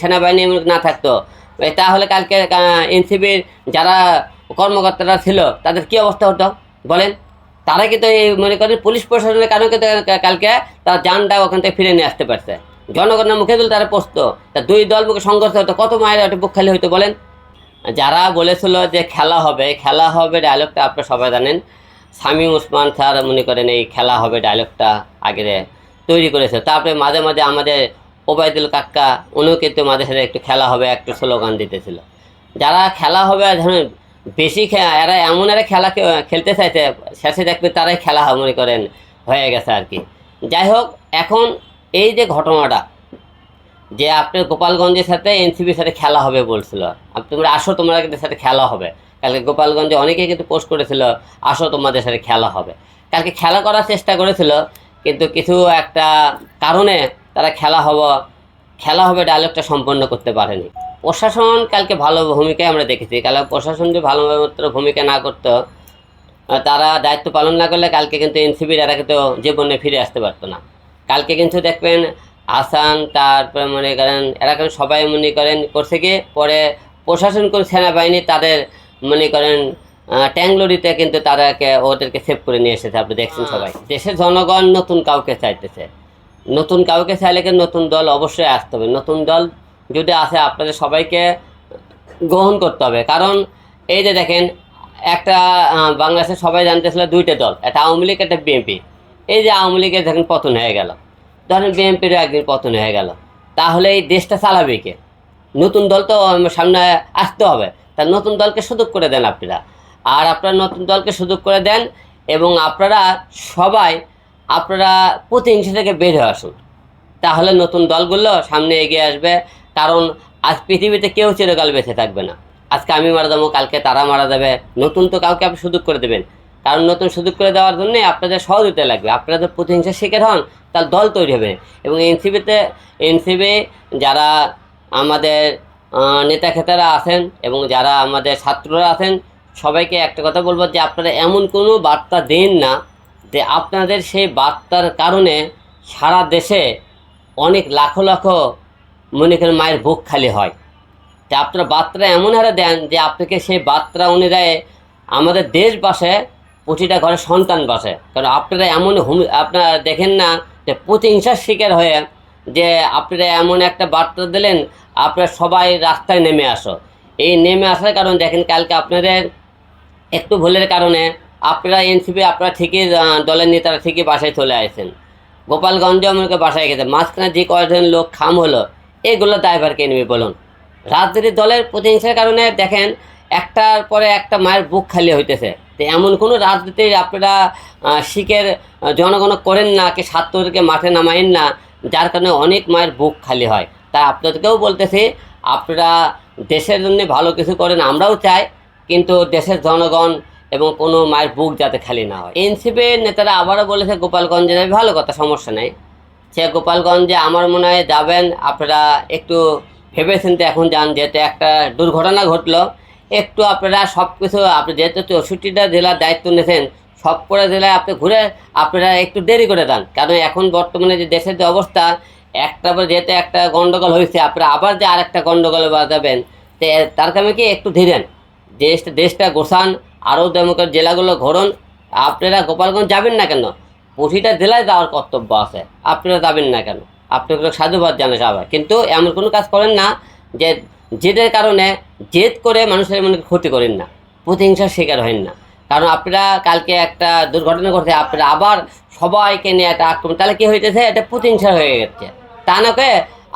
সেনাবাহিনী না থাকতো তাহলে কালকে এনসিবির যারা কর্মকর্তারা ছিল তাদের কি অবস্থা হতো বলেন? তারা কিন্তু এই মনে করেন পুলিশ প্রশাসনের কারণে কিন্তু কালকে তার যানটা ওখান থেকে ফিরে নিয়ে আসতে পারছে। জনগণের মুখে দিল তারা পড়তো, তা দুই দল মুখে সংঘর্ষ হতো, কত মায়ের একটা বুক খালি হইতো বলেন? যারা বলেছিল যে খেলা হবে ডায়লগটা আপনারা সবাই জানেন। শামীম ওসমান স্যার মনে করেন এই খেলা হবে ডায়লগটা আগে তৈরি করেছে। তারপরে মাঝে মাঝে আমাদের ওবায়দুল কাক্কা উনিও কিন্তু মাঝে সাথে একটু খেলা হবে একটু স্লোগান দিতেছিল। যারা খেলা হবে ধরেন বেশি এরা এমন একটা খেলা খেলতে চাইছে, শেষে দেখবে তারাই খেলা মনে করেন হয়ে গেছে আর কি। যাই হোক, এখন এই যে ঘটনাটা যে আপনার গোপালগঞ্জের সাথে এনসিবির সাথে খেলা হবে বলছিল, তোমরা আসো, তোমরা কিন্তু সাথে খেলা হবে। কালকে গোপালগঞ্জে অনেকেই কিন্তু পোস্ট করেছিল আসো তোমাদের সাথে খেলা হবে। কালকে খেলা করার চেষ্টা করেছিল, কিন্তু কিছু একটা কারণে তারা খেলা হবে ডায়লগটা সম্পন্ন করতে পারেনি। প্রশাসন কালকে ভালো ভূমিকায় আমরা দেখেছি। কালকে প্রশাসন যদি ভালোভাবে ভূমিকা না করতো, তারা দায়িত্ব পালন না করলে কালকে কিন্তু এনসিবির এরা কিন্তু জীবনে ফিরে আসতে পারতো না। কালকে কিন্তু দেখবেন আসান তারপরে মনে করেন এরা কিন্তু সবাই মনে করেন করছে কি, পরে প্রশাসন করে সেনাবাহিনী তাদের মনে করেন ট্যাংলরিতে কিন্তু ওদেরকে সেভ করে নিয়ে এসেছে। আপনি দেখছেন সবাই। দেশের জনগণ নতুন কাউকে চাইতেছে, নতুন কাউকে চাইলে কিন্তু নতুন দল অবশ্যই আসতে হবে। নতুন দল যদি আসে আপনাদের সবাইকে গ্রহণ করতে হবে। কারণ এই যে দেখেন একটা বাংলাদেশে সবাই জানতেছিল দুইটা দল, একটা আওয়ামী লীগ একটা বিএনপি। এই যে আওয়ামী লীগের যখন পতন হয়ে গেল, ধরেন বিএনপিরও একদিন পতন হয়ে গেল, তাহলে এই দেশটা চালাবে কে? নতুন দল তো সামনে আসতে হবে। তা নতুন দলকে সুযোগ করে দেন আপনারা, আর আপনারা নতুন দলকে সুযোগ করে দেন এবং আপনারা সবাই প্রতিহিংসা থেকে বের হয়ে আসুন, তাহলে নতুন দলগুলো সামনে এগিয়ে আসবে। কারণ আজ পৃথিবীতে কেউ চিরকাল বেঁচে থাকবে না। আজকে আমি মারা যাবো, কালকে তারা মারা যাবে, নতুন তো কাউকে আপনি সুযোগ করে দেবেন। কারণ নতুন সুযোগ করে দেওয়ার জন্যে আপনাদের সহযোগিতা লাগবে। আপনারা যদি প্রতিহিংসার শিকার হন তাহলে দল তৈরি হবে। এবং এনসিবি যারা আমাদের নেতা খেতারা আছেন এবং যারা আমাদের ছাত্ররা আছেন, সবাইকে একটা কথা বলবো যে আপনারা এমন কোনো বার্তা দেন না যে আপনাদের সেই বার্তার কারণে সারা দেশে অনেক লাখো লাখো মনে করেন মায়ের বুক খালি হয়। তা আপনারা বার্তা এমন হারে দেন যে আপনাকে সেই বার্তা অনুযায়ী আমাদের দেশ বাসে, প্রতিটা ঘরে সন্তান বাসে। কারণ আপনারা আপনারা দেখেন না যে প্রতিহিংসার শিকার হয়ে যে আপনারা এমন একটা বার্তা দিলেন, আপনারা সবাই রাস্তায় নেমে আসো। এই নেমে আসার কারণ দেখেন কালকে আপনাদের একটু ভুলের কারণে আপনারা এনসিপি আপনারা ঠিকই দলের নেতারা ঠিকই বাসায় চলে আসেন। গোপালগঞ্জে আমাকে বাসায় গেছে, মাঝখানে যে কয়েকজন লোক খাম হলো, এগুলো দায়ভার কে নেবে বলুন? রাজনৈতিক দলের প্রতিহিংসার কারণে দেখেন একটার পরে একটা মায়ের বুক খালি হইতেছে। তো এমন কোনো রাজনীতি আপনারা শিখের জনগণ করেন না, কি ছাত্রদেরকে মাঠে নামাইন না, যার কারণে অনেক মায়ের বুক খালি হয়। তাই আপনাদেরকেও বলতেছি আপনারা দেশের জন্য ভালো কিছু করেন, আমরাও চাই, কিন্তু দেশের জনগণ এবং কোনো মায়ের বুক যাতে খালি না হয়। এনসিপির নেতারা আবারও বলেছে গোপালগঞ্জে যাবে, ভালো কথা, সমস্যা নেই। সে গোপালগঞ্জে আমার মনে হয় যাবেন, আপনারা একটু ভেবেচিন্তে এখন যান, যেহেতু একটা দুর্ঘটনা ঘটলো। একটু আপনারা সব কিছু আপনি যেহেতু 64টা জেলার দায়িত্ব নিয়েছেন, সবকটা জেলায় আপনি ঘুরে আপনারা একটু দেরি করে দেন। কারণ এখন বর্তমানে যে দেশের যে অবস্থা, একটা যেহেতু একটা গণ্ডগোল হয়েছে, আপনারা আবার যে আরেকটা গণ্ডগোলে বাজাবেন, তার কারণে কি একটু ধীরেন, দেশটা গোছান, আরও দেমকের জেলাগুলো ঘোরন। আপনারা গোপালগঞ্জ যাবেন না কেন? প্রতিটা জেলায় যাওয়ার কর্তব্য আছে, আপনারা যাবেন না কেন? আপনাকে সাধুবাদ জানাই সবাই, কিন্তু এমন কোনো কাজ করেন না যে জেদের কারণে জেদ করে মানুষের মনে ক্ষতি করেন না, প্রতিহিংসার শিকার হন না। কারণ আপনারা কালকে একটা দুর্ঘটনা ঘটছে, আপনারা আবার সবাইকে নিয়ে একটা আক্রমণ, তাহলে কী হইতেছে? এটা প্রতিহিংসা হয়ে গেছে। তা নাকি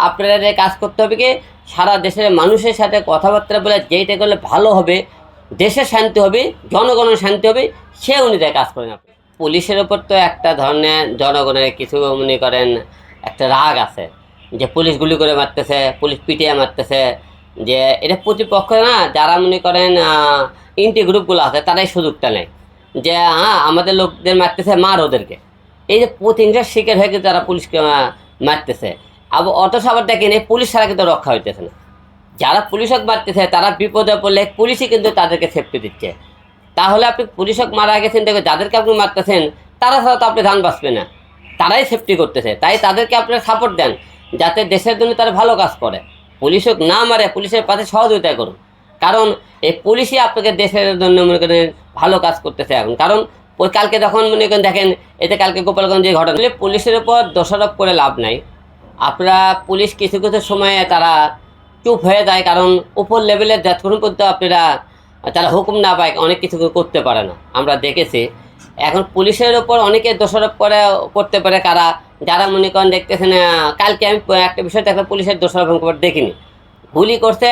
আপনারা যে কাজ করতে হবে কি, সারা দেশের মানুষের সাথে কথাবার্তা বলে যেইটা করলে ভালো হবে, দেশের শান্তি হবে, জনগণের শান্তি হবে, সে অনুযায়ী কাজ করেন। আপনি পুলিশের ওপর তো একটা ধরনের জনগণের কিছু মনে করেন একটা রাগ আছে যে পুলিশ গুলি করে মারতেছে, পুলিশ পিটিয়ে মারতেছে, যে এটা প্রতিপক্ষ না, যারা মনে করেন ইন্টি গ্রুপগুলো আছে তারাই সুযোগটা নেয় যে আমাদের লোকদের মারতেছে, মার ওদেরকে। এই যে প্রতিহিংসার শিকার হয়ে কিন্তু তারা পুলিশকে মারতেছে। অথচ আবার দেখেন এই পুলিশ ছাড়া কিন্তু রক্ষা হইতেছে না। যারা পুলিশক মারতেছে তারা বিপদে পড়লে পুলিশই কিন্তু তাদেরকে সেফটি দিচ্ছে। তাহলে আপনি পুলিশক মারা গেছেন, দেখে যাদেরকে আপনি মারতেছেন তারা ছাড়া তো আপনি ধান বাঁচবে না, তারাই সেফটি করতেছে। তাই তাদেরকে আপনারা সাপোর্ট দেন যাতে দেশের জন্য তারা ভালো কাজ করে। পুলিশ হোক না মারে, পুলিশের পাশে সহযোগিতা করুন। কারণ এই পুলিশই আপনাকে দেশের জন্য মনে করেন ভালো কাজ করতেছে এখন। কারণ ওই কালকে যখন মনে করেন দেখেন, এতে কালকে গোপালগঞ্জে ঘটনা, পুলিশের উপর দোষারোপ করে লাভ নাই। আপনারা পুলিশ কিছু কিছু সময়ে তারা চুপ হয়ে যায়, কারণ উপর লেভেলের যতক্ষণ পর্যন্ত আপনারা তারা হুকুম না পায় অনেক কিছু করতে পারে না, আমরা দেখেছি। এখন পুলিশের ওপর অনেকে দোষারোপ করতে পারে কারা, যারা মনে করেন দেখতেছেন। কালকে আমি একটা বিষয় দেখলাম, পুলিশের দোষারোপ দেখিনি, গুলি করছে,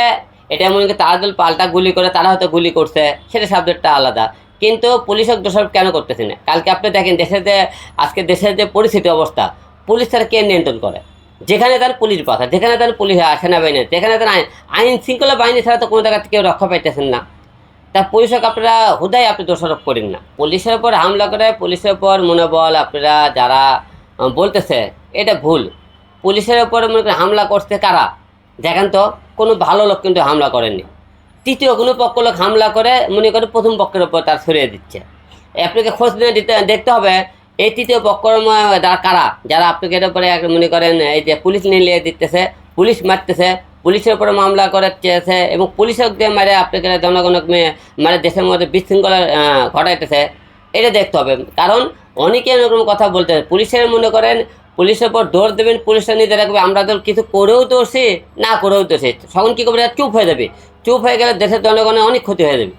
এটা মনে করি তারা দল পাল্টা গুলি করে, তারা হয়তো গুলি করছে, সেটা সাবজেক্টটা আলাদা। কিন্তু পুলিশের দোষারোপ কেন করতেছে না? কালকে আপনি দেখেন দেশের যে আজকে দেশের যে পরিস্থিতি অবস্থা, পুলিশ তারা কে নিয়ন্ত্রণ করে? যেখানে তার পুলিশ বাধা, যেখানে তার পুলিশ সেনাবাহিনী, যেখানে তার আইন শৃঙ্খলা বাহিনী ছাড়া তো কোনো জায়গা থেকে কেউ রক্ষা পাইতেছেন না। তা পুলিশকে আপনারা হুদাই আপনি দোষারোপ করেন না। পুলিশের উপর হামলা করে, পুলিশের উপর মনোবল আপনারা যারা বলতেছে, এটা ভুল। পুলিশের উপর মনে করেন হামলা করছে কারা দেখেন তো? কোনো ভালো লোক কিন্তু হামলা করেননি। তৃতীয় কোনো পক্ষ লোক হামলা করে মনে করে প্রথম পক্ষের উপর তার ছড়িয়ে দিচ্ছে। আপনাকে খোঁজ নিয়ে দেখতে হবে এই তৃতীয় পক্ষের কারা, যারা আপনাকে এর উপরে মনে করেন এই যে পুলিশ নিয়ে দিতেছে, পুলিশ মারতেছে, পুলিশের উপরে মামলা করাচ্ছে এবং পুলিশক দিয়ে মারে আপনাকে জনগণকে মানে দেশের মধ্যে বিশৃঙ্খলা ঘটাইতেছে। এটা দেখতে হবে। কারণ অনেকে এরকম কথা বলতেছে, পুলিশের মনে করেন পুলিশের উপর দোষ দেবেন, পুলিশটা নিজে রাখবে আমরা তো কিছু করেও দোষী না করেও দোষী, তখন কী করবে? চুপ হয়ে যাবে। চুপ হয়ে গেলে দেশের জনগণের অনেক ক্ষতি হয়ে যাবে।